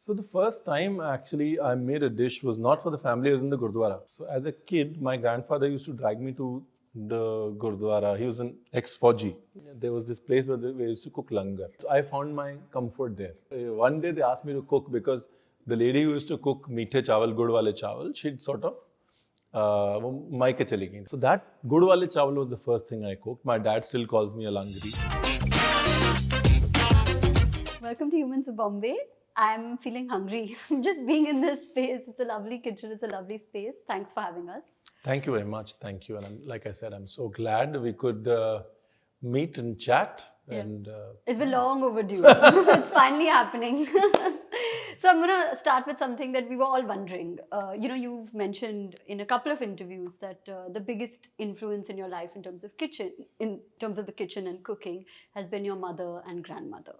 So the first time actually I made a dish was not for the family, it was in the Gurudwara. So as a kid, my grandfather used to drag me to the Gurudwara. He was an ex-Fauji. There was this place where they used to cook Langar. So I found my comfort there. One day they asked me to cook because the lady who used to cook meethe chawal, Gudh wale chawal, she'd sort of वो मायके चली गई. So that Gudh wale chawal was the first thing I cooked. My dad still calls me a Langari. Welcome to Humans of Bombay. I'm feeling hungry. Just being in this space, it's a lovely kitchen, it's a lovely space. Thanks for having us. Thank you very much. Thank you. And like I said, I'm so glad we could meet and chat. Yeah. And it's been long overdue. It's finally happening. So I'm going to start with something that we were all wondering. You've mentioned in a couple of interviews that the biggest influence in your life in terms of the kitchen and cooking has been your mother and grandmother.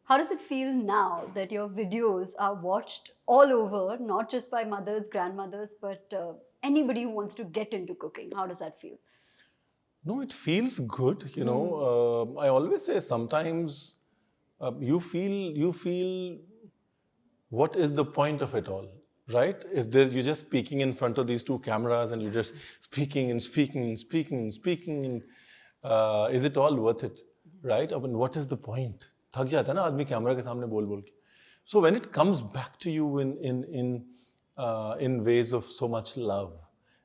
How does it feel now that your videos are watched all over, not just by mothers, grandmothers, but anybody who wants to get into cooking? How does that feel? No, it feels good. You know, I always say sometimes you feel what is the point of it all, right? Is there, you're just speaking in front of these two cameras and you're just speaking and speaking and speaking and speaking. And is it all worth it, right? I mean, what is the point? थक जाता है ना आदमी camera के सामने बोल बोल के. So when it comes back to you in ways of so much love,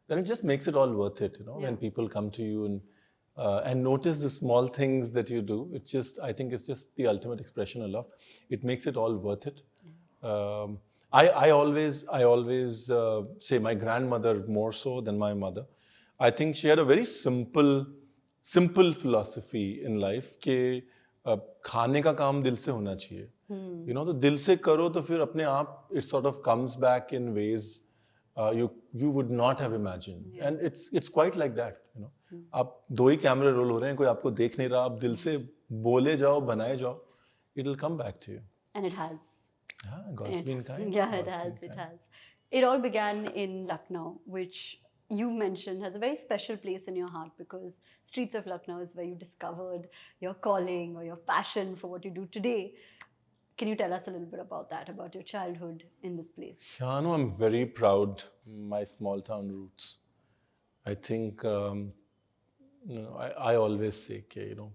then it just makes it all worth it. You know, when people come to you and notice the small things that you do, it's just, I think it's just the ultimate expression of love. It makes it all worth it. I always say my grandmother more so than my mother. I think she had a very simple philosophy in life कि खाने का काम दिल से होना चाहिए. You know, तो दिल से करो तो फिर अपने आप it sort of comes back in ways you would not have imagined. Yeah. And it's quite like that. You know, आप दो ही कैमरे रोल हो रहे हैं, कोई आपको देख नहीं रहा, आप दिल से बोले जाओ, बनाए जाओ, it'll come back to you. And it has. Yeah, God's been kind. Yeah, it has. It all began in Lucknow, which you mentioned has a very special place in your heart because streets of Lucknow is where you discovered your calling or your passion for what you do today. Can you tell us a little bit about that, about your childhood in this place? Yeah, no, I'm very proud of my small town roots. I think, I always say, you know,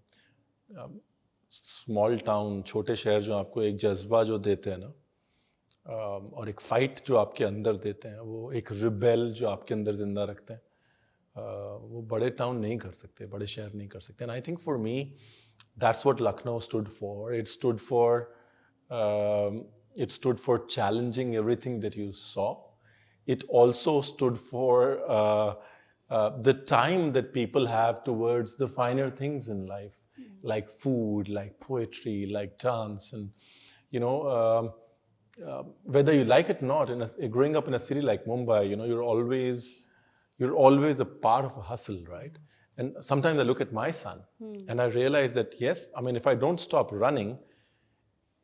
small town, छोटे शहर जो आपको एक जज्बा जो देते हैं ना, और एक फाइट जो आपके अंदर देते हैं, वो एक रिबेल जो आपके अंदर जिंदा रखते हैं, वो बड़े टाउन नहीं कर सकते, बड़े शहर नहीं कर सकते. And I think for me, that's what Lucknow stood for. It stood for challenging everything that you saw. It also stood for the time that people have towards the finer things in life, like food, like poetry, like dance, and you know. Whether you like it or not, growing up in a city like Mumbai, you know, you're always a part of a hustle, right? And sometimes I look at my son and I realize that, yes, I mean, if I don't stop running,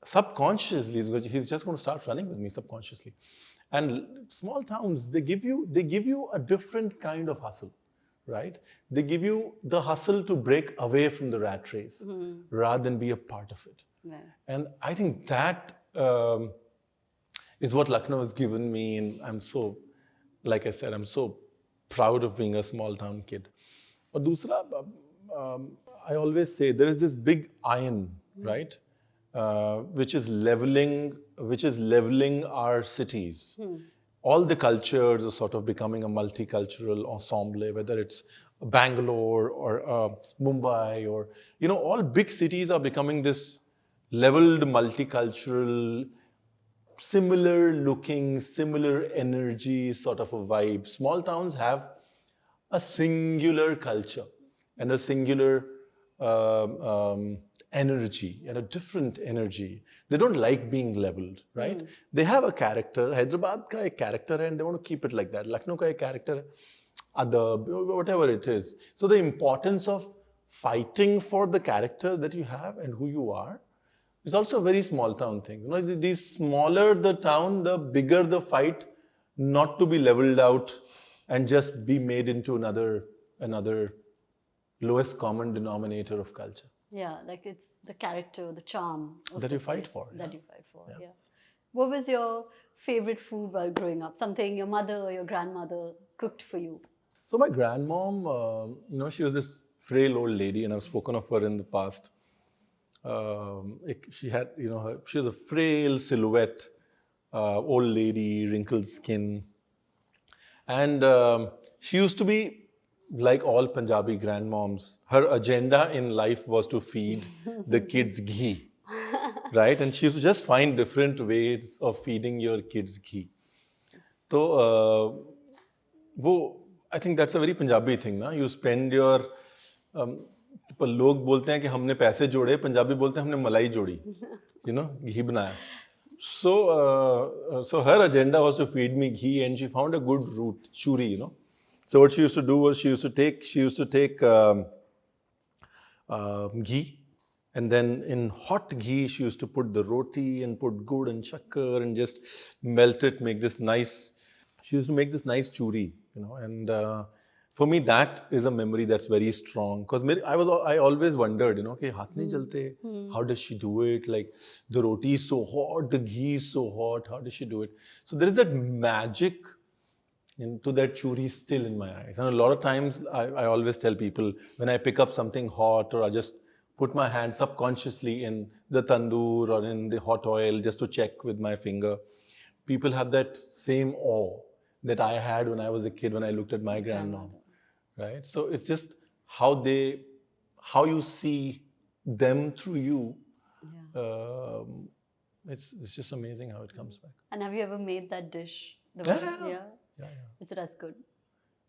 subconsciously, he's just going to start running with me subconsciously. And small towns, they give you a different kind of hustle, right? They give you the hustle to break away from the rat race rather than be a part of it. Yeah. And I think that is what Lucknow has given me, and I'm so, like I said, I'm so proud of being a small town kid. And दूसरा, I always say there is this big iron, right, which is leveling our cities. All the cultures are sort of becoming a multicultural ensemble, whether it's Bangalore or Mumbai, or you know, all big cities are becoming this leveled multicultural, similar looking, similar energy sort of a vibe. Small towns have a singular culture and a singular energy and a different energy. They don't like being leveled, right? They have a character. Hyderabad ka ek character hai and they want to keep it like that. Lucknow ka ek character hai, whatever it is. So the importance of fighting for the character that you have and who you are, it's also a very small town thing. You know, the smaller the town, the bigger the fight not to be leveled out and just be made into another lowest common denominator of culture. Yeah, like it's the character, the charm that you fight for. That you fight for, yeah. What was your favorite food while growing up? Something your mother or your grandmother cooked for you? So my grandmom, she was this frail old lady, and I've spoken of her in the past. She had, she was a frail silhouette, old lady, wrinkled skin, and she used to be like all Punjabi grandmoms. Her agenda in life was to feed the kids ghee, right? And she used to just find different ways of feeding your kids ghee. So, I think that's a very Punjabi thing, na? You spend your लोग बोलते हैं कि हमने पैसे जोड़े, पंजाबी बोलते हैं हमने मलाई जोड़ी, घी बनाया. So her agenda was to feed me ghee, and she found a good route, churi, So what she used to do was she used to take ghee, and then in hot ghee she used to put the roti and put gud and shakkar and just melt it, make this nice. She used to make this nice churi, and for me that is a memory that's very strong, because I always wondered, okay, haath nahi jalte, how does she do it? Like the roti is so hot, the ghee is so hot, how does she do it? So there is that magic into that churi still in my eyes. And a lot of times I always tell people, when I pick up something hot, or I just put my hand subconsciously in the tandoor or in the hot oil just to check with my finger, people have that same awe that I had when I was a kid, when I looked at my grandma, right? So it's just how you see them through you. Yeah. It's just amazing how it comes back. And have you ever made that dish? Yeah. Is it as good?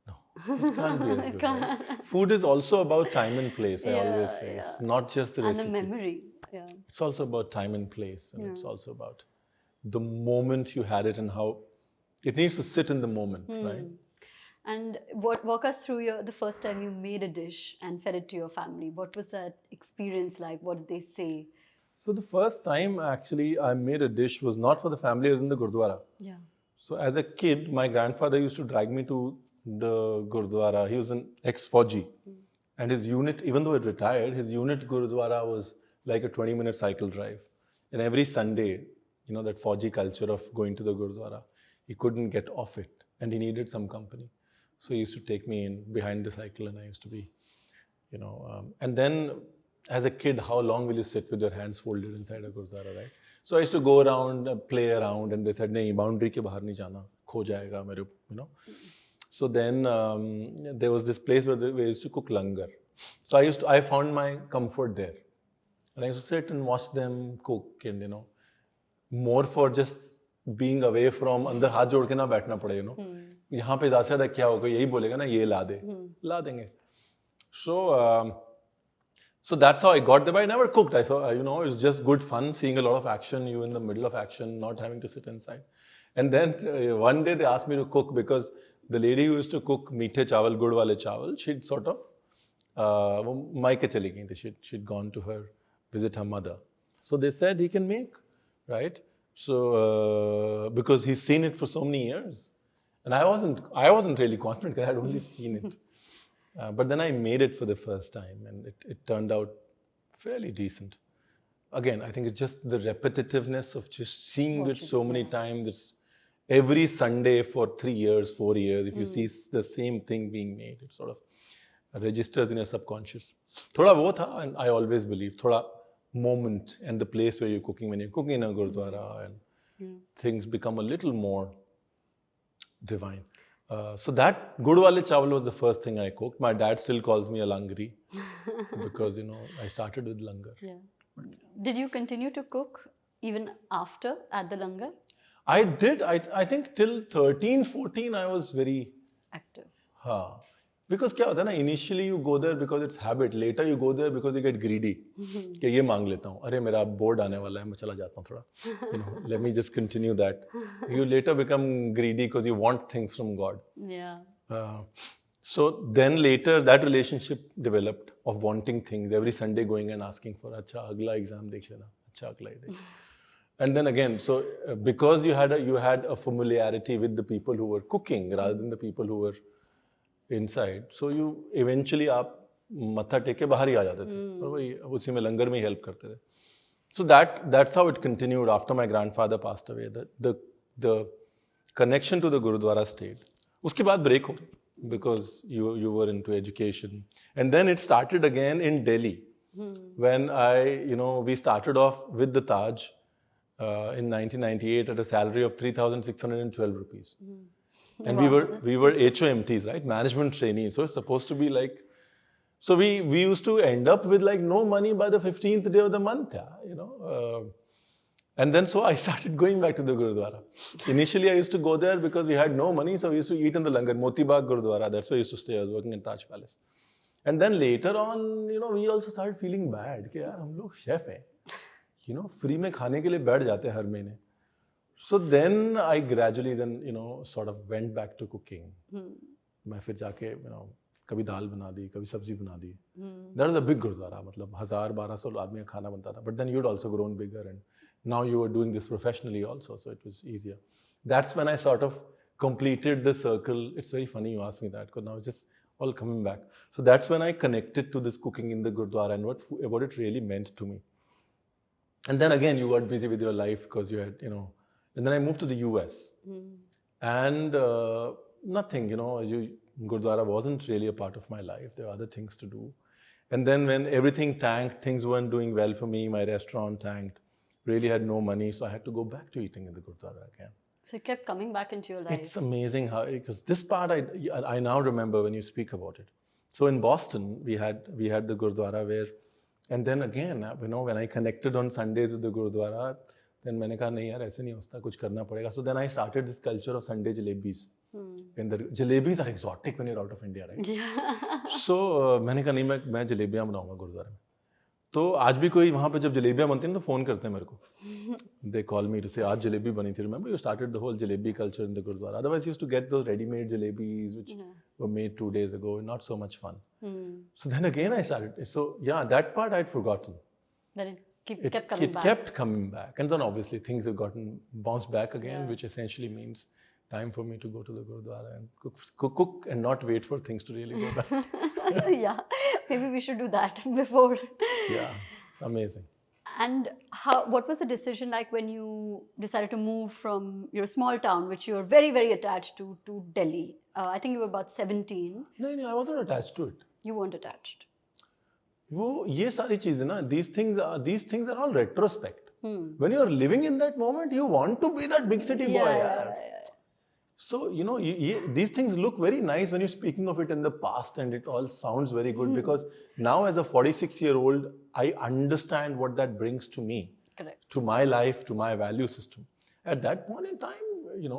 No, it can't be as good. Right? Food is also about time and place, I always say. It's not just the recipe. And a memory. Yeah. It's also about time and place. And it's also about the moment you had it and how it needs to sit in the moment, right? And walk us through the first time you made a dish and fed it to your family. What was that experience like? What did they say? So the first time actually I made a dish was not for the family, it was in the Gurudwara. Yeah. So as a kid, my grandfather used to drag me to the Gurudwara. He was an ex-Fauji. And his unit, even though it retired, his unit Gurudwara was like a 20-minute cycle drive. And every Sunday, that Fauji culture of going to the Gurudwara, he couldn't get off it and he needed some company. So he used to take me in behind the cycle, and I used to be, and then as a kid, how long will you sit with your hands folded inside a Gurudwara, right? So I used to go around, play around, and they said, nahi, boundary ke bahar nahi jana, kho jayega mere, So then there was this place where we used to cook langar. So I found my comfort there. And I used to sit and watch them cook, and, more for just being away from, अंदर हाथ जोड़ के ना बैठना पड़े, यहाँ पे ज़्यादा क्या होगा, यही बोलेगा ना, ये ला देंगे. So that's how I got there. But I never cooked. I saw, it was just good fun seeing a lot of action, you in the middle of action, not having to sit inside. And then one day they asked me to cook, because the lady who used to cook meethe chawal, Gudh wale chawal, she'd sort of, maike chali gayi thi. She'd gone to visit her mother. So they said he can make, right? So because he's seen it for so many years, and I wasn't really confident because I had only seen it. But then I made it for the first time, and it turned out fairly decent. Again, I think it's just the repetitiveness of just seeing it so many times. It's every Sunday for 3 years, 4 years. If you see the same thing being made, it sort of registers in your subconscious. Thoda wo tha, and I always believe, thoda moment and the place where you're cooking, when you're cooking in a Gurudwara, and things become a little more divine. So that Gudh wale chawal was the first thing I cooked. My dad still calls me a Langari because, I started with Langar. Yeah. Did you continue to cook even after at the Langar? I did. I think till 13, 14, I was very active. Because क्या होता है ना, initially you go there because it's habit. Later you go there because you get greedy. कि ये मांग लेता हूँ. अरे मेरा board आने वाला है, मैं चला जाता हूँ थोड़ा. Let me just continue that. You later become greedy because you want things from God. Yeah. So then later that relationship developed of wanting things. Every Sunday going and asking for, अच्छा अगला exam देख लेना, अच्छा अगला ही देख. And then again, so because you had a familiarity with the people who were cooking rather than the people who were inside, so you eventually आप मत्था take के बाहर ही आ जाते थे और वही उसी में लंगर में ही हेल्प करते थे. So that's how it continued after my grandfather passed away. The connection to the Gurudwara stayed. Uske baad break ho gayi because you were into education, and then it started again in Delhi when we started off with the Taj in 1998 at a salary of 3,612 rupees. And Wow, we were HOMTs, right? Management trainees. So it's supposed to be like, so we used to end up with like no money by the 15th day of the month, and then so I started going back to the Gurudwara. Initially, I used to go there because we had no money, so we used to eat in the Langar, Moti Bagh Gurudwara. That's where I used to stay. I was working in Taj Palace. And then later on, we also started feeling bad कि यार हम लोग chef हैं, free में खाने के लिए बैठ जाते हैं हर महीने. So then I gradually sort of went back to cooking. मैं फिर जाके कभी दाल बना दी, कभी सब्जी बना दी. That was a big Gurudwara, मतलब 1,000-1,200 आदमी का खाना बनता था. But then you'd also grown bigger, and now you were doing this professionally also, so it was easier. That's when I sort of completed the circle. It's very funny you ask me that, because now it's just all coming back. So that's when I connected to this cooking in the Gurudwara and what it really meant to me. And then again, you got busy with your life because you had, and then I moved to the US. And nothing, Gurudwara wasn't really a part of my life. There were other things to do. And then when everything tanked, things weren't doing well for me, my restaurant tanked, really had no money, so I had to go back to eating in the Gurudwara again. So you kept coming back into your life. It's amazing how, because this part I now remember when you speak about it. So in Boston, we had the Gurudwara where, and then again, when I connected on Sundays with the Gurudwara, then मैंने कहा नहीं यार ऐसे नहीं होता, कुछ करना पड़ेगा. So then I started this culture of Sunday Jalebis. And the Jalebis are exotic when you're out of India, right? Yeah. So मैंने कहा नहीं मैं जलेबियाँ बनाऊंगा गुरुद्वारे में. तो आज भी कोई वहाँ पे जब जलेबियाँ बनती हैं तो फ़ोन करते हैं मेरे को. They call me to say आज जलेबी बनी थी. Remember you started the whole jalebi culture in the Gurudwara. Otherwise you used to get those ready-made jalebis which were made 2 days ago. Not so much fun. So then again I started. So yeah, that part I'd forgotten. Then it kept coming back. It kept coming back. And then obviously things have gotten bounced back again, which essentially means time for me to go to the Gurudwara and cook and not wait for things to really go back. Yeah, maybe we should do that before. Yeah, amazing. And what was the decision like when you decided to move from your small town, which you were very, very attached to Delhi? I think you were about 17. No, I wasn't attached to it. You weren't attached. ये सारी चीजें ना, these things are all retrospect. When you are living in that moment, you want to be that big city boy. Yeah. So, these things look very nice when you're speaking of it in the past, and it all sounds very good because now as a 46-year-old, I understand what that brings to me. Correct. To my life, to my value system. At that point in time, you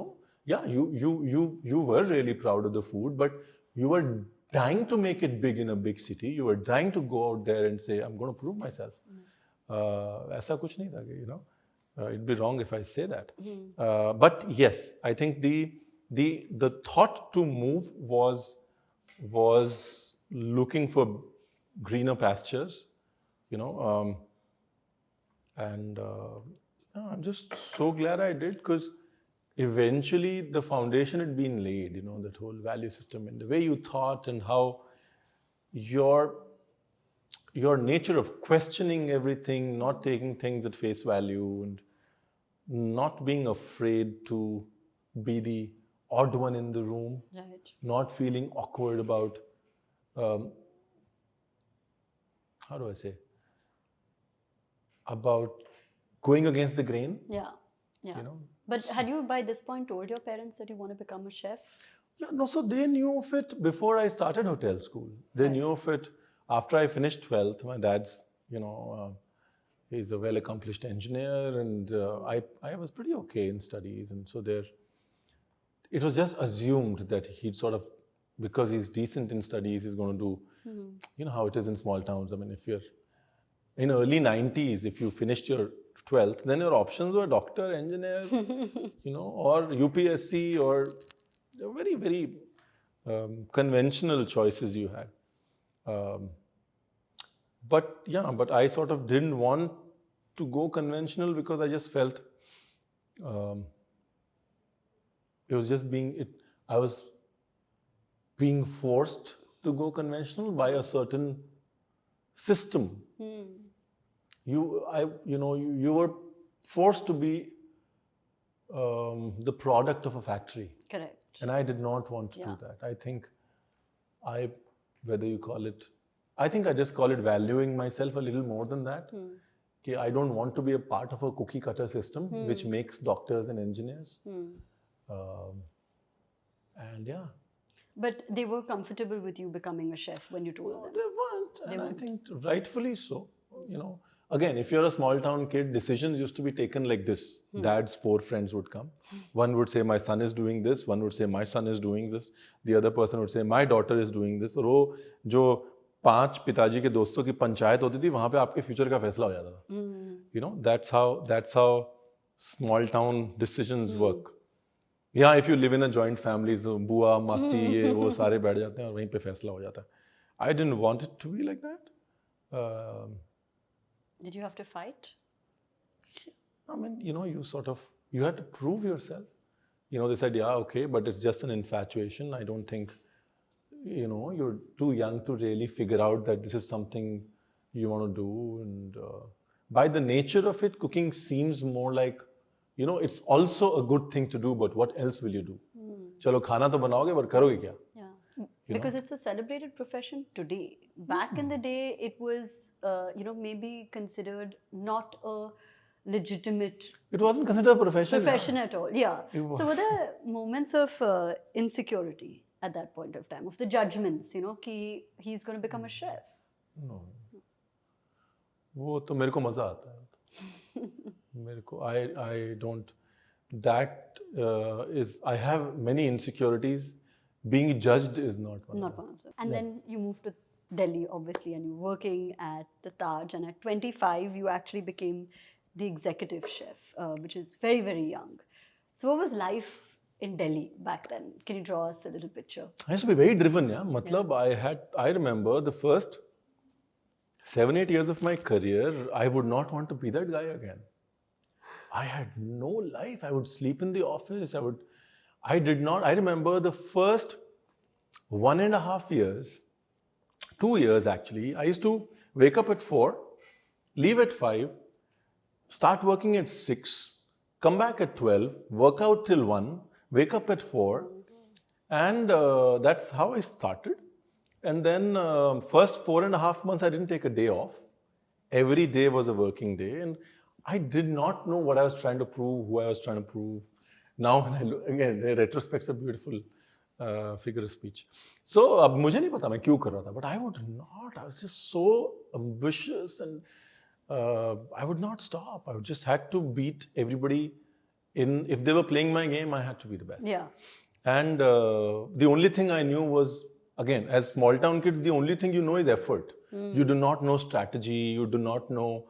were really proud of the food, but you were dying to make it big in a big city. You were dying to go out there and say, I'm going to prove myself. ऐसा कुछ नहीं था, it'd be wrong if I say that. But yes, I think the thought to move was looking for greener pastures, and I'm just so glad I did, because eventually the foundation had been laid, that whole value system and the way you thought and how your nature of questioning everything, not taking things at face value, and not being afraid to be the odd one in the room, right. Not feeling awkward about, how do I say, about going against the grain. Yeah. But had you by this point told your parents that you want to become a chef? Yeah, no, so they knew of it before I started hotel school. They knew of it after I finished 12th. My dad's, he's a well-accomplished engineer, and I was pretty okay in studies, and so it was just assumed that he'd sort of, because he's decent in studies, he's going to do, how it is in small towns. I mean, if you're in early 90s, if you finished your 12th, then your options were doctor, engineer, or UPSC, or very, very conventional choices you had. But I sort of didn't want to go conventional because I just felt it was just I was being forced to go conventional by a certain system. you were forced to be the product of a factory. Correct. And I did not want to do that. I think whether you call it, I think I just call it valuing myself a little more than that. Okay, I don't want to be a part of a cookie cutter system which makes doctors and engineers. And yeah. But they were comfortable with you becoming a chef when you told them? They weren't. And I think rightfully so. Again, if you're a small town kid, decisions used to be taken like this. Dad's 4 friends would come. One would say, my son is doing this. One would say, my son is doing this. The other person would say, my daughter is doing this. और वो जो 5 पिताजी के दोस्तों की पंचायत होती थी, वहाँ पे आपके फ्यूचर का फैसला हो जाता था. That's how small town decisions work. Yeah, if you live in a joint family, so बुआ, मासी, ये वो सारे बैठ जाते हैं और वहीं पे फैसला हो जाता है. I didn't want it to be like that. Did you have to fight? I mean, you had to prove yourself. They said, yeah, okay, but it's just an infatuation. I don't think, you're too young to really figure out that this is something you want to do. And by the nature of it, cooking seems more like, it's also a good thing to do, but what else will you do? Chalo, khana to banaoge, but karoge kya? Because it's a celebrated profession today. Back in the day, it was, maybe considered not a legitimate... It wasn't considered a profession. Profession at all, yeah. So were there moments of insecurity at that point of time? Of the judgments, कि he's going to become a chef? No. वो तो मेरे को मजा आता है. मेरे को, I don't... That is... I have many insecurities. Being judged is not one of them. And then you moved to Delhi, obviously, and you're working at the Taj. And at 25, you actually became the executive chef, which is very, very young. So what was life in Delhi back then? Can you draw us a little picture? I used to be very driven, yeah. I remember the first 7-8 years of my career, I would not want to be that guy again. I had no life. I would sleep in the office. I remember the first 1.5 years, 2 years actually, I used to wake up at 4, leave at 5, start working at 6, come back at 12, work out till 1, wake up at 4, and that's how I started. And then first 4.5 months, I didn't take a day off. Every day was a working day, and I did not know what I was trying to prove, who I was trying to prove. Now when I look, again, retrospect's a beautiful figure of speech. So, अब मुझे नहीं पता मैं क्यों कर रहा था, but I was just so ambitious, and I would not stop. I just had to beat everybody if they were playing my game, I had to be the best. Yeah. And the only thing I knew was, again, as small town kids, the only thing you know is effort. You do not know strategy, you do not know,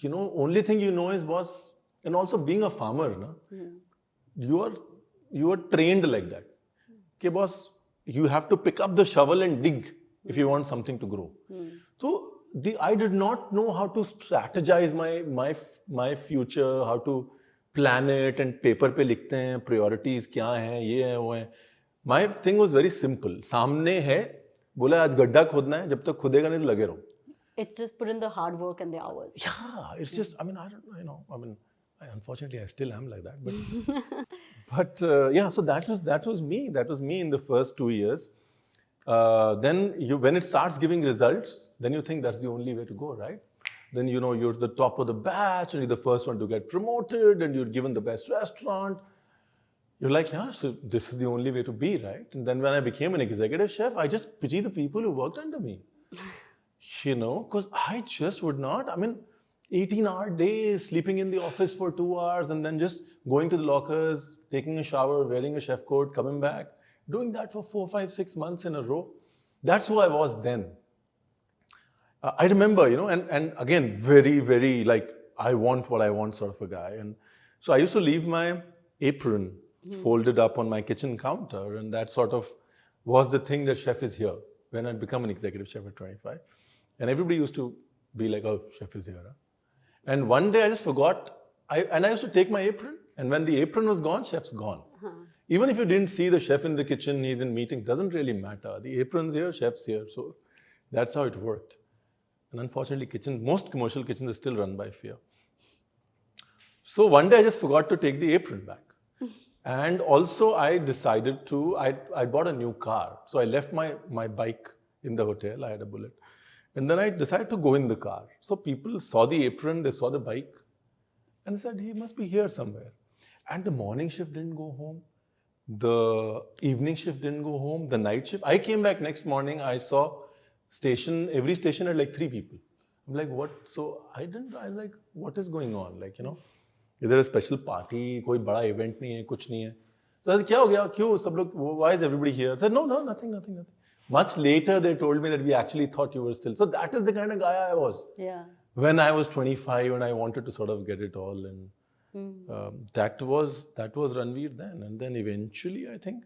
only thing you know is boss. And also being a farmer, you are trained like that. Okay, boss, you have to pick up the shovel and dig if you want something to grow. So I did not know how to strategize my future, how to plan it, and paper पे लिखते हैं priorities क्या हैं, ये है वो है. My thing was very simple. सामने है, बोला आज गड्ढा खोदना है, जब तक खुदेगा नहीं तो लगे रहो. It's just put in the hard work and the hours. Yeah, it's just, I don't, unfortunately, I still am like that. But yeah, so that was me. That was me in the first 2 years. Then when it starts giving results, then you think that's the only way to go, right? Then you're the top of the batch, and you're the first one to get promoted, and you're given the best restaurant. You're like, yeah, so this is the only way to be, right? And then when I became an executive chef, I just pity the people who worked under me. Because I just would not. 18-hour days, sleeping in the office for 2 hours, and then just going to the lockers, taking a shower, wearing a chef coat, coming back, doing that for 4, 5, 6 months in a row. That's who I was then. I remember, and again, very, very I want what I want sort of a guy. And so I used to leave my apron folded up on my kitchen counter, and that sort of was the thing that chef is here when I'd become an executive chef at 25. And everybody used to be like, oh, chef is here. Huh? And one day I just forgot, I used to take my apron, and when the apron was gone, chef's gone. Even if you didn't see the chef in the kitchen, he's in meeting, doesn't really matter. The apron's here, chef's here. So that's how it worked. And unfortunately, most commercial kitchens are still run by fear. So one day I just forgot to take the apron back. And also I decided I bought a new car. So I left my bike in the hotel. I had a Bullet. And then I decided to go in the car. So people saw the apron, they saw the bike, and said, he must be here somewhere. And the morning shift didn't go home. The evening shift didn't go home. The night shift. I came back next morning, I saw every station had like 3 people. I'm like, what? So I was like, what is going on? Like, is there a special party? Koi bada event nahi hai, kuch nahi hai. So I said, kya ho gaya? Kyun? Sab log, why is everybody here? I said, no, nothing. Much later, they told me that we actually thought you were still. So that is the kind of guy I was. Yeah. When I was 25 and I wanted to sort of get it all. And that was Ranveer then. And then eventually, I think,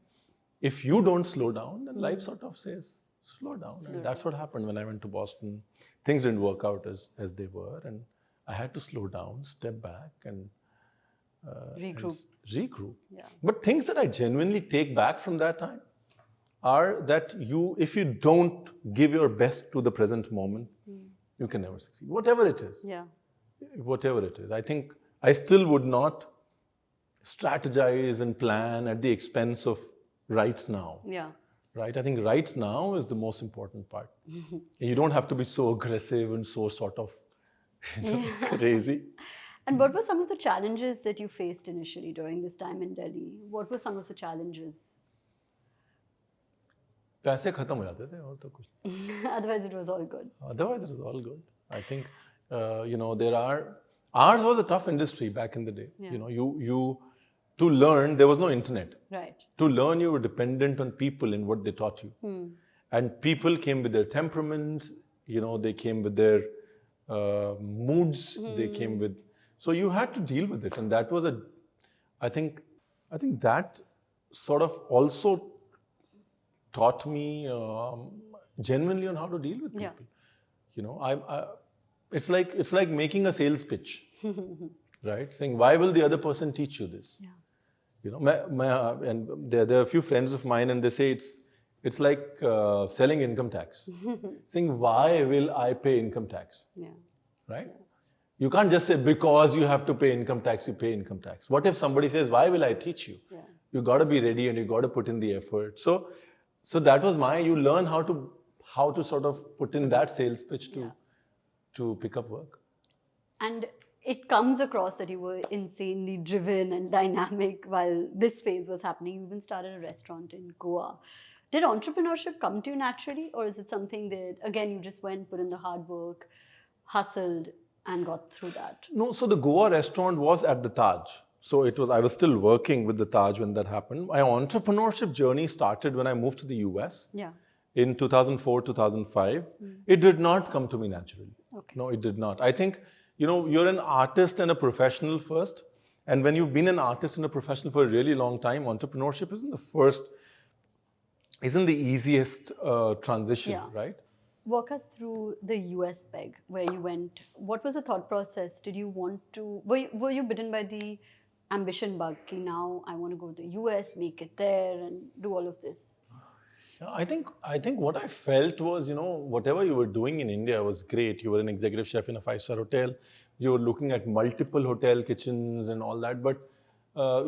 if you don't slow down, then life sort of says, slow down. And that's what happened when I went to Boston. Things didn't work out as they were. And I had to slow down, step back and regroup. Yeah. But things that I genuinely take back from that time are that if you don't give your best to the present moment, you can never succeed. Whatever it is. Yeah. Whatever it is. I think I still would not strategize and plan at the expense of rights now. Yeah. Right? I think rights now is the most important part. You don't have to be so aggressive and so sort of crazy. And what were some of the challenges that you faced initially during this time in Delhi? What were some of the challenges? पैसे खत्म हो जाते थे और तो कुछ. Otherwise, it was all good. Otherwise, it was all good. I think, ours was a tough industry back in the day. Yeah. To learn, there was no internet. Right. To learn, you were dependent on people and what they taught you. And people came with their temperaments, they came with their moods, they came with, so you had to deal with it. And that was I think that sort of also taught me genuinely on how to deal with people. Yeah. It's like making a sales pitch, right? Saying, why will the other person teach you this? Yeah. And there are a few friends of mine, and they say it's like selling income tax. Saying, why will I pay income tax? Yeah. Right? Yeah. You can't just say, because you have to pay income tax, you pay income tax. What if somebody says, why will I teach you? Yeah. You got to be ready and you got to put in the effort. So that was you learn how to sort of put in that sales pitch to pick up work. And it comes across that you were insanely driven and dynamic while this phase was happening. You even started a restaurant in Goa. Did entrepreneurship come to you naturally, or is it something that, again, you just went, put in the hard work, hustled, and got through that? No, so the Goa restaurant was at the Taj. So I was still working with the Taj when that happened. My entrepreneurship journey started when I moved to the US. Yeah. In 2004, 2005. It did not come to me naturally. Okay. No, it did not. I think, you're an artist and a professional first. And when you've been an artist and a professional for a really long time, entrepreneurship isn't the easiest transition, right? Walk us through the US peg, where you went. What was the thought process? Did you want to, were you bitten by the ambition bug? Now I want to go to the US, make it there, and do all of this. Yeah, I think what I felt was, whatever you were doing in India was great. You were an executive chef in a 5-star hotel. You were looking at multiple hotel kitchens and all that. But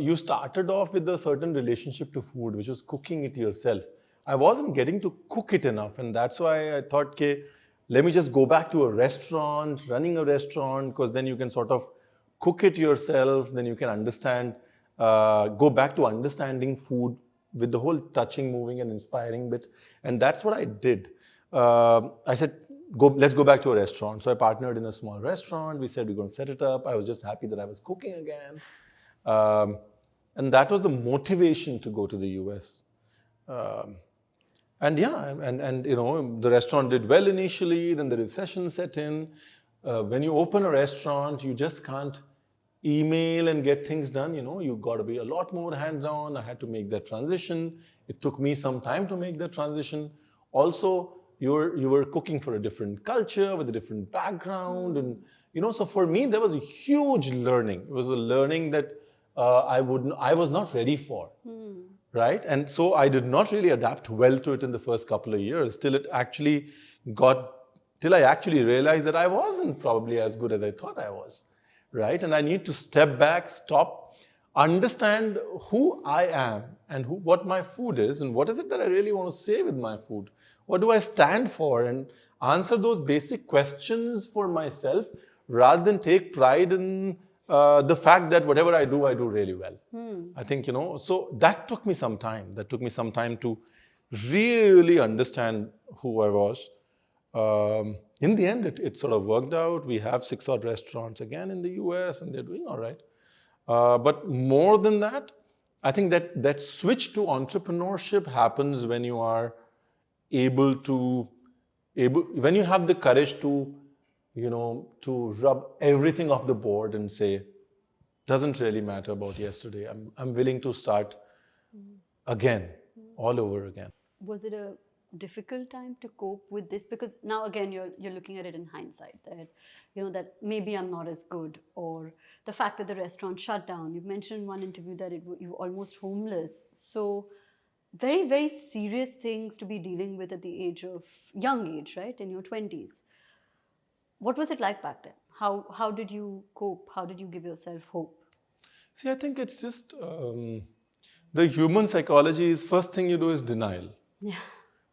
you started off with a certain relationship to food, which was cooking it yourself. I wasn't getting to cook it enough. And that's why I thought, let me just go back to a restaurant, running a restaurant, because then you can sort of cook it yourself. Then you can understand, go back to understanding food with the whole touching, moving and inspiring bit. And that's what I did. I said, let's go back to a restaurant. So I partnered in a small restaurant. We said, we're going to set it up. I was just happy that I was cooking again. And that was the motivation to go to the US. And the restaurant did well initially, then the recession set in. When you open a restaurant, you just can't email and get things done. You've got to be a lot more hands-on. I had to make that transition. It took me some time to make that transition. Also, you were cooking for a different culture with a different background, and so for me there was a huge learning. It was a learning that I was not ready for, right? And so I did not really adapt well to it in the first couple of years till it actually got till I actually realized that I wasn't probably as good as I thought I was, right? And I need to step back, stop, understand who I am and what my food is and what is it that I really want to say with my food. What do I stand for? And answer those basic questions for myself rather than take pride in the fact that whatever I do really well. I think, so that took me some time. That took me some time to really understand who I was. In the end, it sort of worked out. We have 6 odd restaurants again in the US and they're doing all right. But more than that, I think that switch to entrepreneurship happens when you are when you have the courage to, to rub everything off the board and say, doesn't really matter about yesterday. I'm willing to start again, all over again. Was it a difficult time to cope with this? Because now again you're looking at it in hindsight that that maybe I'm not as good, or the fact that the restaurant shut down. You mentioned in one interview that you were almost homeless. So very, very serious things to be dealing with at the young age, right? In your 20s. What was it like back then? How did you cope? How did you give yourself hope? See, I think it's just the human psychology is first thing you do is denial. Yeah.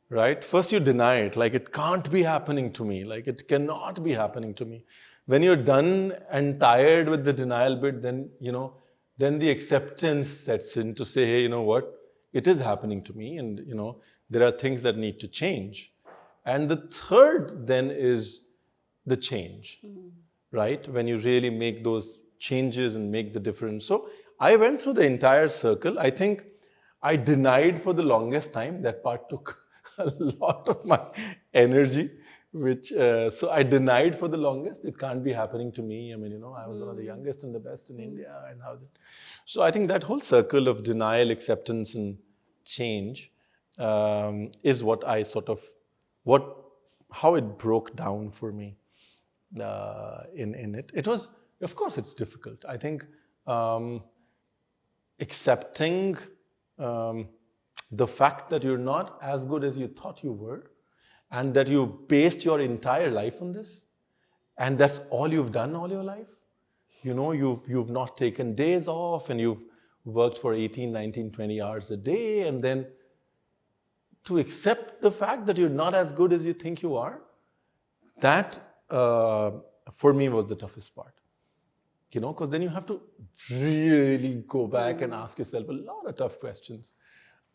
Right? First you deny it, like it can't be happening to me, like it cannot be happening to me. When you're done and tired with the denial bit, then, then the acceptance sets in to say, hey, you know what? It is happening to me and, there are things that need to change. And the third then is the change, right? When you really make those changes and make the difference. So I went through the entire circle. I think I denied for the longest time. That part took a lot of my energy, so I denied for the longest. It can't be happening to me. I mean, I was one of the youngest and the best in India. And so I think that whole circle of denial, acceptance, and change is what I how it broke down for me in it. It was, of course, it's difficult. I think accepting the fact that you're not as good as you thought you were, and that you based your entire life on this, and that's all you've done all your life. You've not taken days off, and you've worked for 18, 19, 20 hours a day, and then to accept the fact that you're not as good as you think you are, that for me was the toughest part. Because then you have to really go back and ask yourself a lot of tough questions.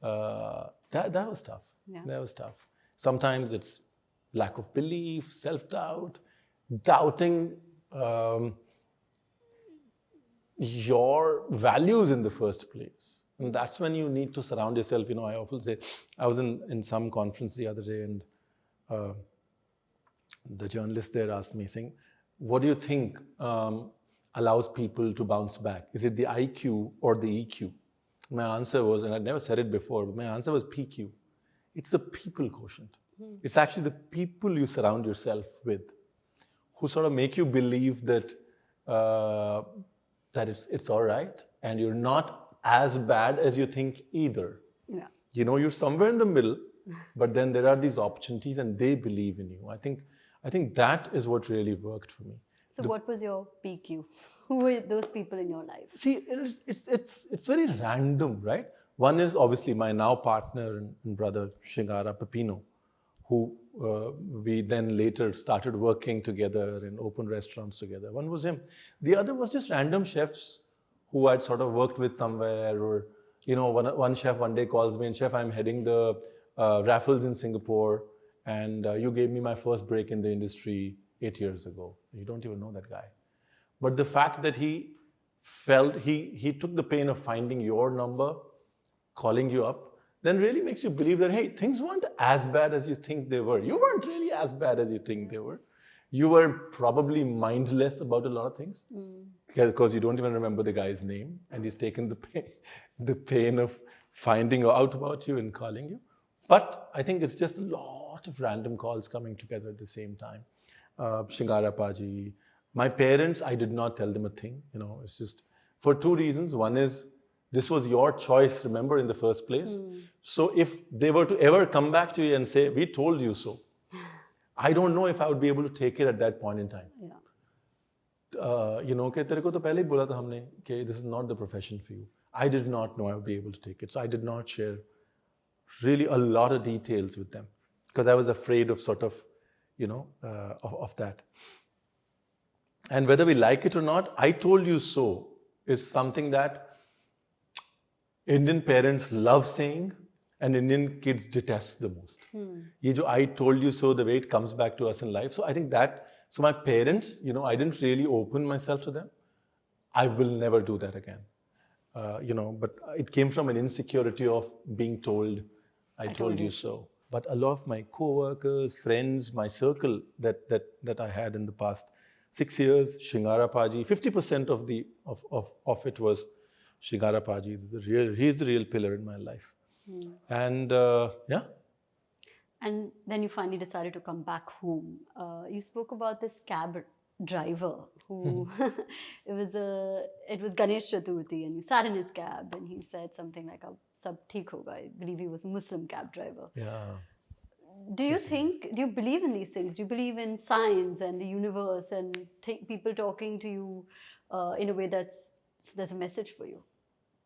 That was tough. Yeah. That was tough. Sometimes it's lack of belief, self-doubt, doubting your values in the first place. And that's when you need to surround yourself. I often say, I was in some conference the other day, and the journalist there asked me, saying, what do you think allows people to bounce back? Is it the IQ or the EQ? My answer was, and I'd never said it before, but my answer was PQ. It's the people quotient. It's actually the people you surround yourself with who sort of make you believe that it's all right, and you're not as bad as you think either. Yeah. You're somewhere in the middle, but then there are these opportunities and they believe in you. I think that is what really worked for me. So what was your PQ? Who were those people in your life? See, it's very random, right? One is obviously my now partner and brother, Shingara Pepino, who we then later started working together and opened restaurants together. One was him. The other was just random chefs who I'd sort of worked with somewhere, or, one chef one day calls me and, chef, I'm heading the raffles in Singapore, and you gave me my first break in the industry 8 years ago. You don't even know that guy. But the fact that he felt, he took the pain of finding your number, calling you up, then really makes you believe that, hey, things weren't as bad as you think they were. You weren't really as bad as you think they were. You were probably mindless about a lot of things because you don't even remember the guy's name, and he's taken the pain of finding out about you and calling you. But I think it's just a lot of random calls coming together at the same time. Shingara Paji, my parents, I did not tell them a thing. It's just for two reasons. One is, this was your choice, remember, in the first place. So if they were to ever come back to you and say, we told you so, I don't know if I would be able to take it at that point in time. Yeah. कि तेरे को तो पहले ही बोला था हमने कि this is not the profession for you. I did not know I would be able to take it. So I did not share really a lot of details with them because I was afraid of sort of, of that. And whether we like it or not, I told you so is something that Indian parents love saying and Indian kids detest the most. ये जो I told you so, the way it comes back to us in life. So I think that, so my parents, I didn't really open myself to them. I will never do that again. But it came from an insecurity of being told, I told you so. But a lot of my co-workers, friends, my circle that I had in the past 6 years, Shingara Paji, 50% of it was Shingara Paji. He's the real pillar in my life. And yeah. And then you finally decided to come back home. You spoke about this cab driver who it was Ganesh Chaturthi, and you sat in his cab and he said something like "Sab theek hoga." I believe he was a Muslim cab driver. Yeah. Do you believe in these things? Do you believe in science and the universe and people talking to you in a way there's a message for you,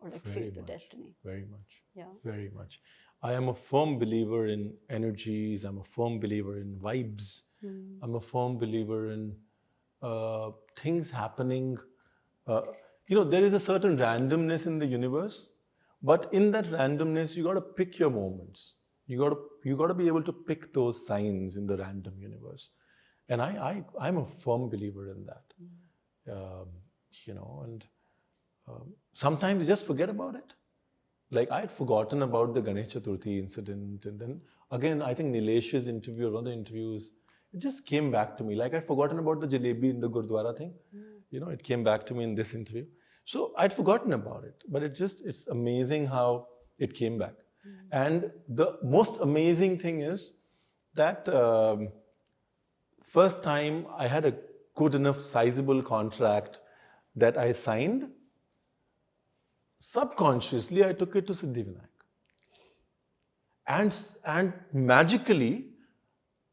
or like fate or destiny? Very much. Yeah. Very much. I am a firm believer in energies. I'm a firm believer in vibes. I'm a firm believer in things happening. There is a certain randomness in the universe, but in that randomness, you got to pick your moments. You got to be able to pick those signs in the random universe, and I'm a firm believer in that. And sometimes you just forget about it. Like I had forgotten about the Ganesh Chaturthi incident, and then again, I think Nilesh's interview or other interviews, it just came back to me. Like I'd forgotten about the Jalebis in the Gurudwara thing. It came back to me in this interview. So I'd forgotten about it, but it's amazing how it came back. And the most amazing thing is that first time I had a good enough sizable contract that I signed, subconsciously I took it to Siddhivinayak. And magically,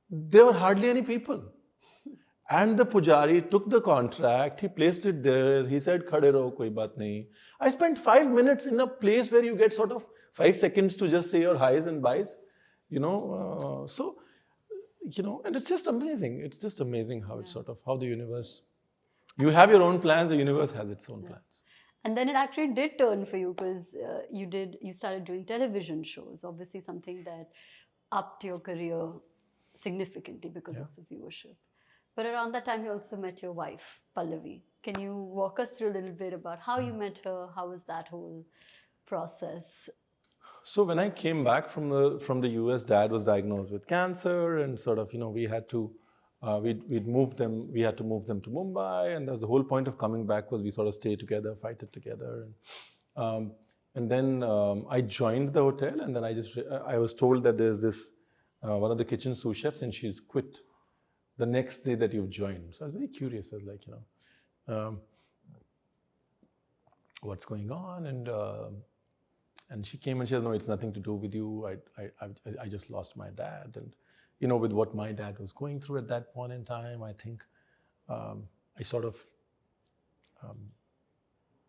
there were hardly any people. And the pujari took the contract, he placed it there, he said, "Khade raho, koi baat nahi." I spent 5 minutes in a place where you get sort of 5 seconds to just say your highs and buys, and it's just amazing. It's just amazing how it's sort of, how the universe, you have your own plans, the universe has its own plans. And then it actually did turn for you because you started doing television shows, obviously something that upped your career significantly because of the viewership. But around that time, you also met your wife, Pallavi. Can you walk us through a little bit about how you met her? How was that whole process? So when I came back from the US, Dad was diagnosed with cancer, and sort of, we had to we had to move them to Mumbai, and the whole point of coming back was we sort of stay together, fight it together, and then I joined the hotel, and then I was told that there's this one of the kitchen sous chefs, and she's quit the next day that you've joined. So I was very curious. I was like, what's going on? And she came and she said, "No, it's nothing to do with you. I just lost my dad, and with what my dad was going through at that point in time, I think I sort of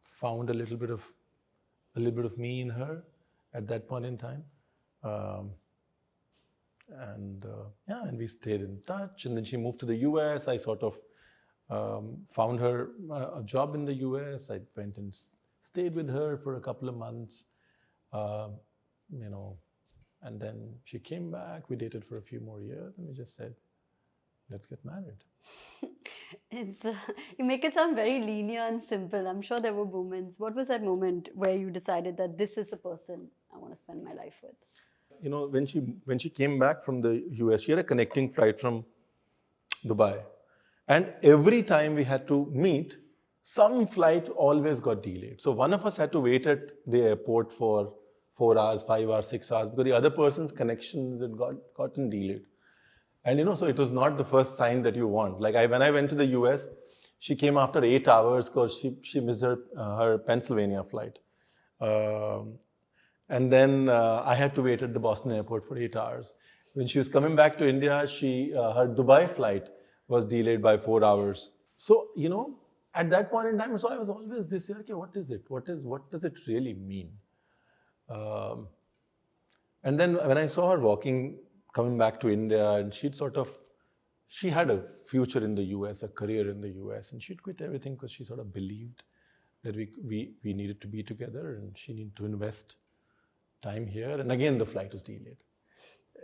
found a little bit of me in her at that point in time." And we stayed in touch. And then she moved to the US. I sort of found her a job in the US. I went and stayed with her for a couple of months, and then she came back. We dated for a few more years, and we just said, "Let's get married." You make it sound very linear and simple. I'm sure there were moments. What was that moment where you decided that this is the person I want to spend my life with? When she came back from the US, she had a connecting flight from Dubai. And every time we had to meet, some flight always got delayed. So one of us had to wait at the airport for 4 hours, 5 hours, 6 hours, because the other person's connections had gotten delayed. And so it was not the first sign that you want. Like when I went to the US, she came after 8 hours because she missed her Pennsylvania flight. And then I had to wait at the Boston airport for 8 hours. when she was coming back to India, her Dubai flight was delayed by 4 hours. So, at that point in time, so I was always this year, okay, what is it? What does it really mean? And then when I saw her coming back to India, and she had a future in the US, a career in the US, and she'd quit everything because she sort of believed that we needed to be together, and she needed to invest time here. And again, the flight was delayed.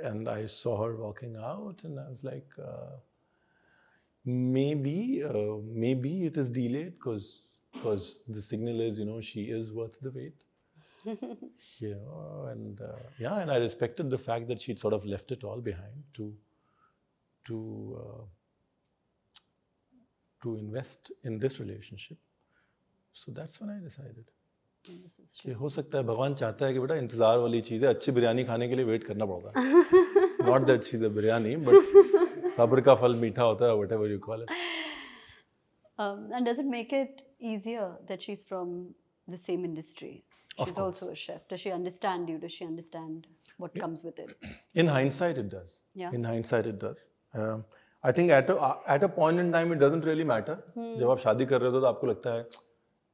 And I saw her walking out, and I was like, maybe it is delayed because the signal is, she is worth the wait. And I respected the fact that she'd sort of left it all behind to invest in this relationship. So that's when I decided. कि हो सकता है भगवान चाहता है कि बेटा इंतजार वाली चीज़ है, अच्छी बिरयानी खाने के लिए वेट करना पड़ता है. Not that she's a biryani, but sabr का फल मीठा होता है, whatever you call it. And does it make it easier that she's from the same industry? She's also a chef. Does she understand you? Does she understand what comes with it? In hindsight, it does. Yeah. In hindsight, it does. I think at a point in time, it doesn't really matter. जब आप शादी कर रहे हो तो आपको लगता है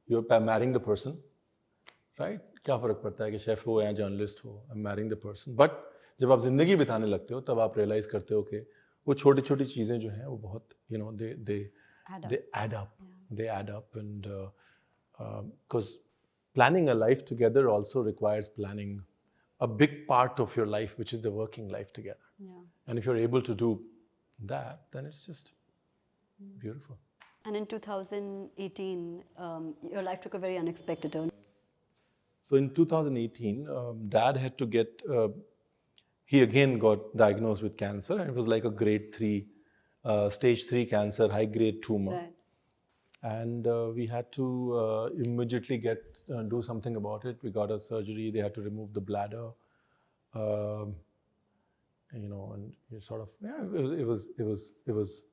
you're marrying the person, right? क्या फर्क पड़ता है कि शेफ हो या जर्नलिस्ट हो? I'm marrying the person. But जब आप जिंदगी बिताने लगते हो तब आप realize करते हो कि वो छोटी-छोटी चीजें जो हैं वो बहुत they add up. Yeah. They add up, and because planning a life together also requires planning a big part of your life, which is the working life together. Yeah. And if you're able to do that, then it's just beautiful. And in 2018, your life took a very unexpected turn. So in 2018, Dad had to get, he again got diagnosed with cancer, and it was like a grade 3, stage 3 cancer, high grade tumor. Right. And we had to immediately do something about it. We got a surgery. They had to remove the bladder, and it sort of it was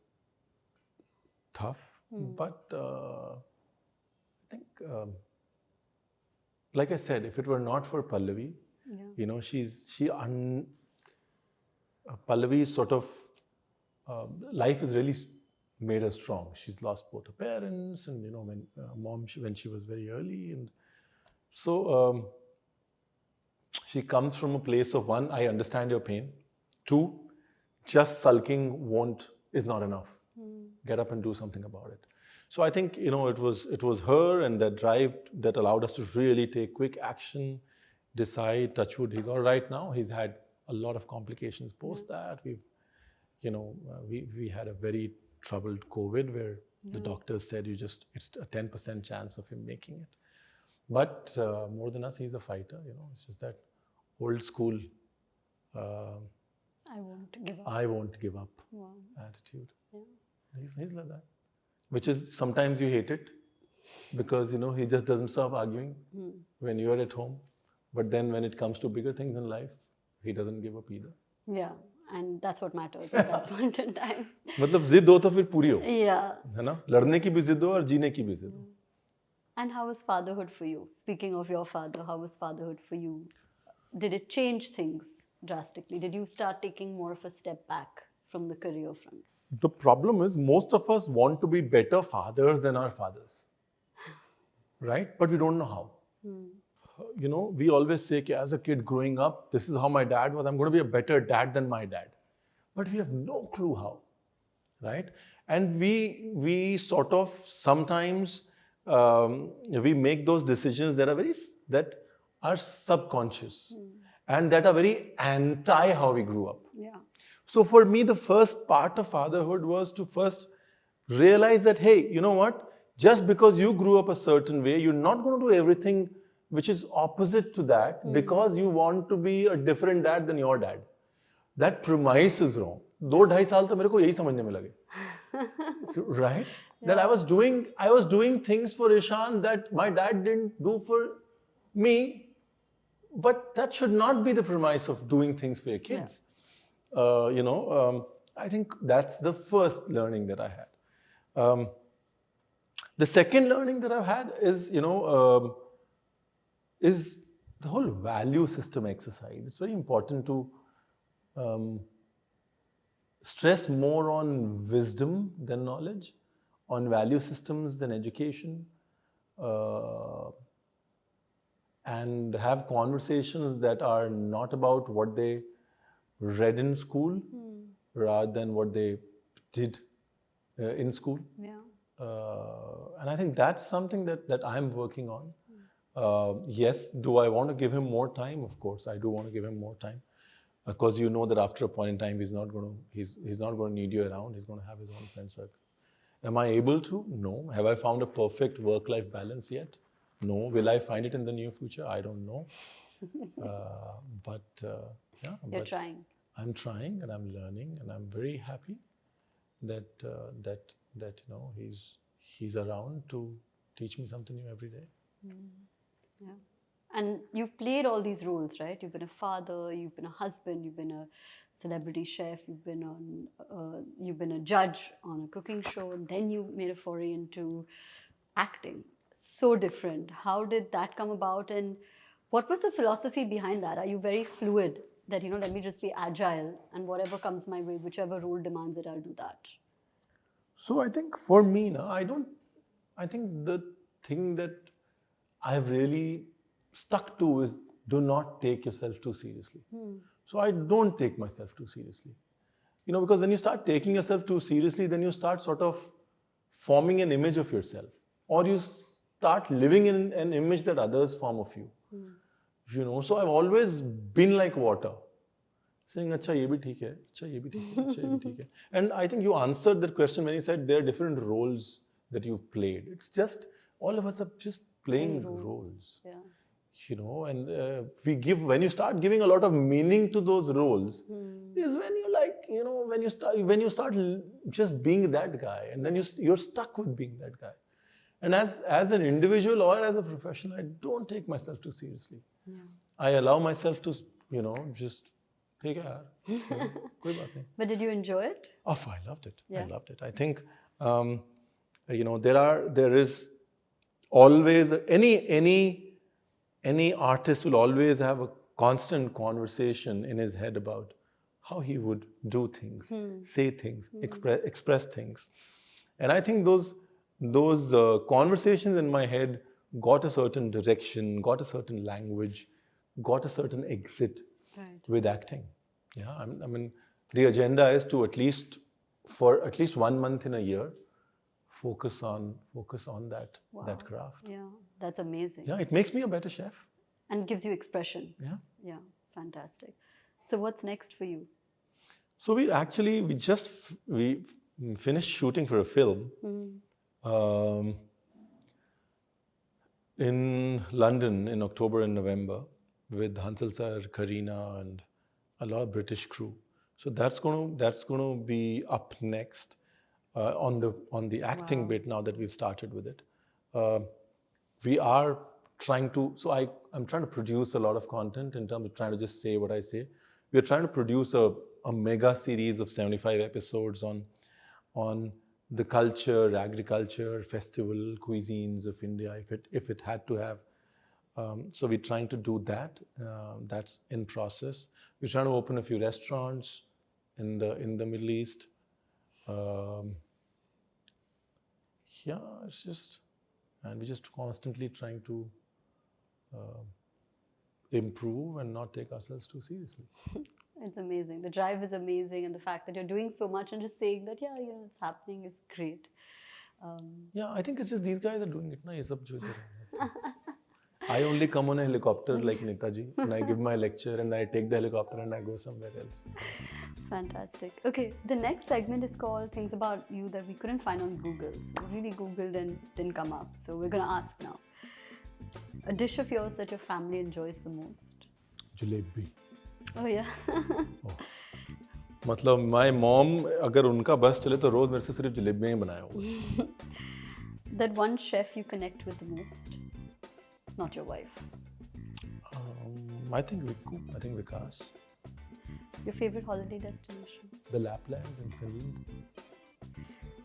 tough. But I think, like I said, if it were not for Pallavi, Pallavi's sort of life is really made her strong. She's lost both her parents, and mom when she was very early, and so she comes from a place of, one, I understand your pain. 2, just sulking is not enough. Get up and do something about it. So I think it was her and that drive that allowed us to really take quick action, decide. Touch wood, he's all right now. He's had a lot of complications post that. We had a very troubled COVID where the doctors said it's a 10% chance of him making it. But more than us, he's a fighter. It's just that old school. I won't give up. I won't give up. Wow. Attitude. Yeah. He's like that. Which is sometimes you hate it because he just doesn't stop arguing when you're at home. But then when it comes to bigger things in life, he doesn't give up either. Yeah. And that's what matters at that point in time. मतलब जिद हो तो फिर पूरी हो. Yeah. है ना? लड़ने की भी जिद हो और जीने की भी जिद हो. And how was fatherhood for you? Speaking of your father, how was fatherhood for you? Did it change things drastically? Did you start taking more of a step back from the career front? The problem is most of us want to be better fathers than our fathers. Right? But we don't know how. We always say, as a kid growing up, this is how my dad was. I'm going to be a better dad than my dad. But we have no clue how. Right? And we sort of sometimes we make those decisions that are subconscious and that are very anti how we grew up. Yeah. So for me, the first part of fatherhood was to first realize that, hey, you know what? Just because you grew up a certain way, you're not going to do everything which is opposite to that because you want to be a different dad than your dad. That premise is wrong. 2-2.5 साल तो मेरे को यही समझने में लगे. Right? Yeah. That I was doing things for Ishan that my dad didn't do for me, but that should not be the premise of doing things for your kids. Yeah. I think that's the first learning that I had. The second learning that I've had is, is the whole value system exercise. It's very important to stress more on wisdom than knowledge, on value systems than education, and have conversations that are not about what they read in school rather than what they did in school. Yeah. And I think that's something that I'm working on. Yes, do I want to give him more time? Of course, I do want to give him more time, because you know that after a point in time, he's not going to need you around. He's going to have his own friend circle. Am I able to? No. Have I found a perfect work-life balance yet? No. Will I find it in the near future? I don't know. Yeah. You're trying. I'm trying and I'm learning, and I'm very happy that he's around to teach me something new every day. Yeah. And you've played all these roles, right? You've been a father, you've been a husband, you've been a celebrity chef, you've been a judge on a cooking show, and then you made a foray into acting. So different. How did that come about, and what was the philosophy behind that? Are you very fluid that, let me just be agile and whatever comes my way, whichever role demands it, I'll do that? So I think for me, I think the thing that I've really stuck to is do not take yourself too seriously. So I don't take myself too seriously. Because when you start taking yourself too seriously, then you start sort of forming an image of yourself, or you start living in an image that others form of you. So I've always been like water, saying, "Acha, ye bhi theek hai, acha, ye bhi theek hai, acha, ye bhi theek hai." And I think you answered that question when you said there are different roles that you've played. It's just all of us are just playing roles. Yeah. And when you start giving a lot of meaning to those roles, is when when you start just being that guy, and then you're stuck with being that guy. And as an individual or as a professional, I don't take myself too seriously. Yeah. I allow myself to, just take it. Koi baat nahi. But did you enjoy it? Oh, I loved it. Yeah. I loved it. I think, there is always any artist will always have a constant conversation in his head about how he would do things, say things, express things. And I think those conversations in my head got a certain direction, got a certain language, got a certain exit with acting. Yeah, I mean, the agenda is to for at least 1 month in a year, focus on that craft. Yeah, that's amazing. Yeah, it makes me a better chef. And gives you expression. Yeah. Yeah, fantastic. So what's next for you? So we finished shooting for a film in London in October and November with Hansal sir, Kareena, and a lot of British crew. So that's going to be up next on the acting bit. Now that we've started with it, we are trying to. So I'm trying to produce a lot of content in terms of trying to just say what I say. We're trying to produce a mega series of 75 episodes on the culture, agriculture, festival, cuisines of India, if it had to have. So we're trying to do that. That's in process. We're trying to open a few restaurants in the Middle East. It's just, and we're just constantly trying to improve and not take ourselves too seriously. It's amazing. The drive is amazing, and the fact that you're doing so much and just saying that, it's happening is great. I think it's just these guys are doing it. Na, ye sab jo I only come on a helicopter like Netaji, and I give my lecture, and I take the helicopter and I go somewhere else. Fantastic. Okay, the next segment is called Things About You That We Couldn't Find on Google. So we really Googled and didn't come up. So we're going to ask now. A dish of yours that your family enjoys the most? Jalebi. Oh yeah. मतलब my mom, अगर उनका बस चले तो रोज मेरे से सिर्फ जलेबियाँ ही बनाया होगा. That one chef you connect with the most? Not your wife. I think Vikku. I think Vikas. Your favorite holiday destination? The Laplands in Finland.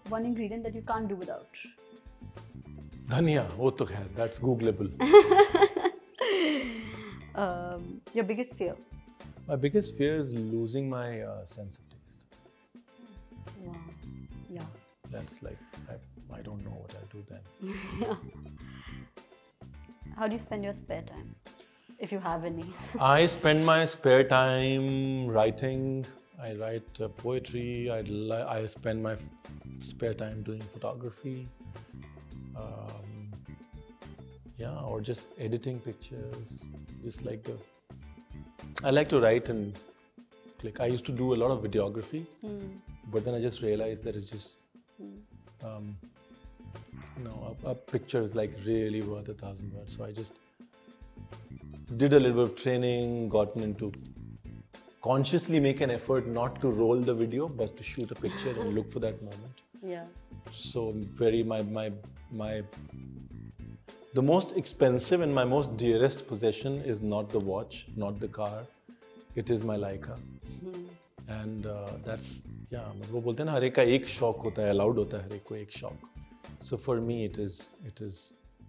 One ingredient that you can't do without? Dhania. Oh, to khair, that's Googleable. Your biggest fear? My biggest fear is losing my sense of taste. that's like, I don't know what I'll do then. How do you spend your spare time, if you have any? I spend my spare time writing. I write poetry. I spend my spare time doing photography. Yeah, or just editing pictures. Just like I like to write and click. I used to do a lot of videography, but then I just realized that it's just, a picture is like really worth 1,000 words. So I just did a little bit of training, gotten into consciously make an effort not to roll the video, but to shoot a picture and look for that moment. Yeah. So the most expensive and my most dearest possession is not the watch, not the car. It is my Leica. And that's, वो बोलते हैं ना हर एक का एक शौक होता है, allowed होता है हर एक को एक शौक. So for me it is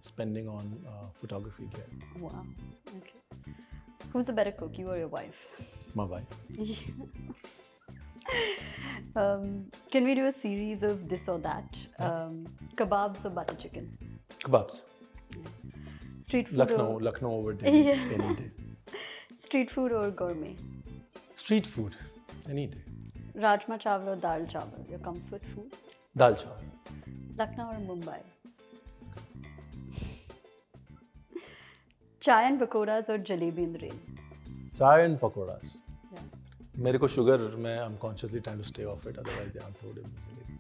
spending on photography gear. Wow. Okay. Who's the better cook, you or your wife? My wife. Can we do a series of this or that? Kebabs or butter chicken? Kebabs. Street food Lucknow over Delhi, any day. Street food or gourmet? Street food, any day. Rajma chawal or dal chawal, your comfort food? Dal chawal. Lucknow or Mumbai? Chai and pakoras or jalebi in the rain? Chai and pakoras. Yeah. मेरे को sugar, I'm consciously trying to stay off it, otherwise the answer would have been jalebi.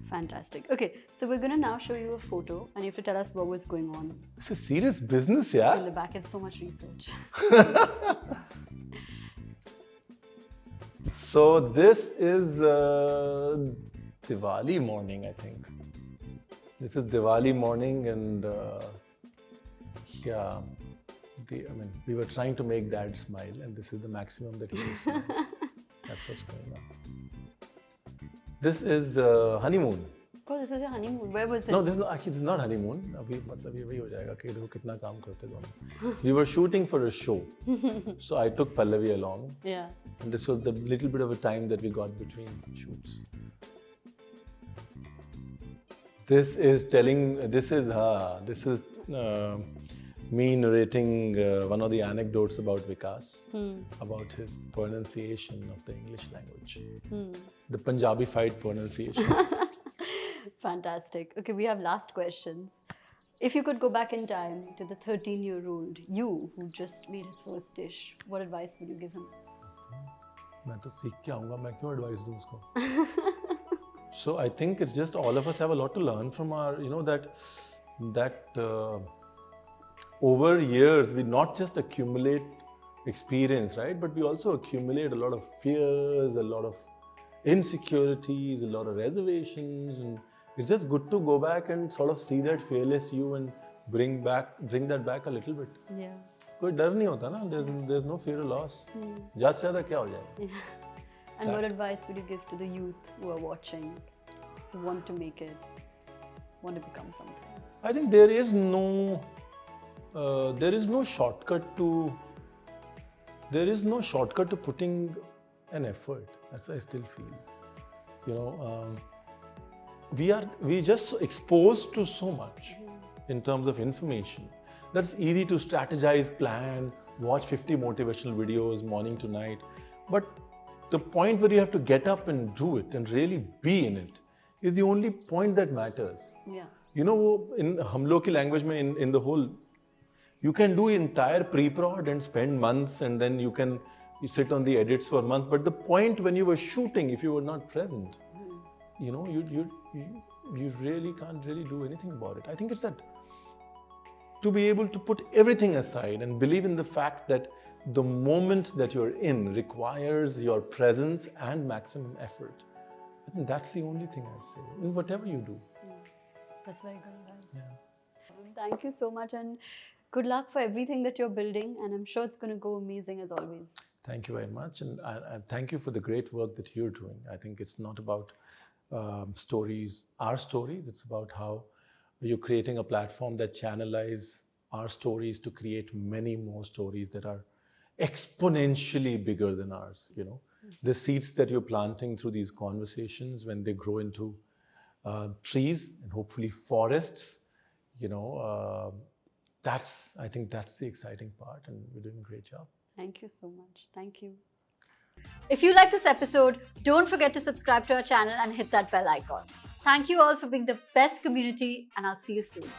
Fantastic. Okay, so we're going to now show you a photo and you have to tell us what was going on. This is serious business, yeah? In the back is so much research. So this is Diwali morning, I think. This is Diwali morning and we were trying to make Dad smile and this is the maximum that he will smile. That's what's going on. This is honeymoon. Oh, this was your honeymoon. Where was it? No, this is not honeymoon. अभी मतलब ये वही हो जाएगा कि देखो कितना काम करते दोनों. We were shooting for a show, so I took Pallavi along. Yeah. And this was the little bit of a time that we got between shoots. This is me narrating one of the anecdotes about Vikas, about his pronunciation of the English language, the Punjabi-fied pronunciation. Fantastic. Okay, we have last questions. If you could go back in time to the 13-year-old you who just made his first dish, what advice would you give him? मैं तो सीख के आऊँगा, मैं क्यों advice दूँ उसको? So I think it's just all of us have a lot to learn from our, that over years we not just accumulate experience, right? But we also accumulate a lot of fears, a lot of insecurities, a lot of reservations, and it's just good to go back and sort of see that fearless you and bring that back a little bit. Yeah. कोई डर नहीं होता ना. There's no fear of loss. ज़्यादा से ज़्यादा क्या हो जाएगा? And what advice would you give to the youth who are watching, who want to make it, want to become something? I think there is no shortcut to putting an effort. That's what I still feel. We just exposed to so much in terms of information. That's easy to strategize, plan, watch 50 motivational videos morning to night. But the point where you have to get up and do it and really be in it is the only point that matters. Yeah. In hum log ki language mein, in the whole, you can do entire pre-prod and spend months and then you sit on the edits for months. But the point when you were shooting, if you were not present, you really can't really do anything about it. I think it's that to be able to put everything aside and believe in the fact that the moment that you're in requires your presence and maximum effort. I think that's the only thing I'd say in whatever you do. That's very good advice. Yeah. Thank you so much and good luck for everything that you're building, and I'm sure it's going to go amazing as always. Thank you very much, and I thank you for the great work that you're doing. I think it's not about our stories. It's about how you're creating a platform that channelizes our stories to create many more stories that are exponentially bigger than ours. The seeds that you're planting through these conversations, when they grow into trees and hopefully forests. I think that's the exciting part, and we're doing a great job. Thank you so much. Thank you. If you like this episode, don't forget to subscribe to our channel and hit that bell icon. Thank you all for being the best community, and I'll see you soon.